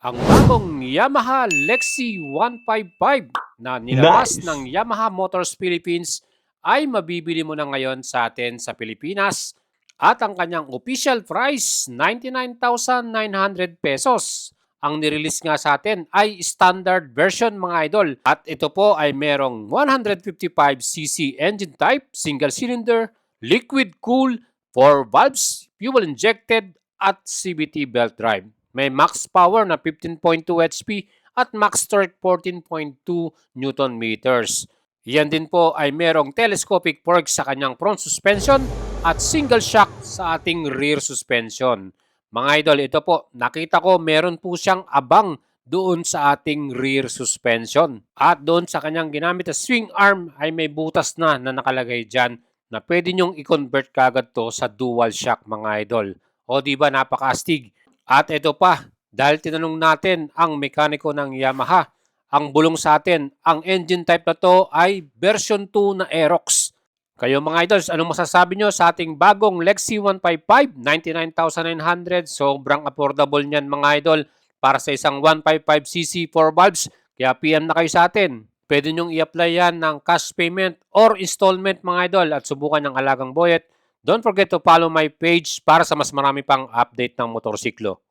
Ang bagong Yamaha Lexi 155 na nilabas Nice! ng Yamaha Motors Philippines ay mabibili mo na ngayon sa atin sa Pilipinas at ang kanyang official price 99,900 pesos. Ang nirelease nga sa atin ay standard version mga idol at ito po ay merong 155cc engine type, single cylinder, liquid cool, 4 valves, fuel injected at CVT belt drive. May max power na 15.2 HP at max torque 14.2 Newton meters. Yan din po ay merong telescopic fork sa kanyang front suspension at single shock sa ating rear suspension. Mga idol, ito po, nakita ko meron po siyang abang doon sa ating rear suspension. At doon sa kanyang ginamit na swing arm ay may butas na nakalagay dyan na pwede nyong i-convert kagad to sa dual shock mga idol. O di ba napaka-astig. At ito pa, dahil tinanong natin ang mekaniko ng Yamaha, ang bulong sa atin, ang engine type na to ay version 2 na Aerox. Kayo mga idols, anong masasabi nyo sa ating bagong Lexi 155, 99,900? Sobrang affordable niyan mga idol para sa isang 155cc 4 valves. Kaya PM na kayo sa atin. Pwede nyong i-apply yan ng cash payment or installment mga idol at subukan ng Alagang Boyet. Don't forget to follow my page para sa mas marami pang update ng motorsiklo.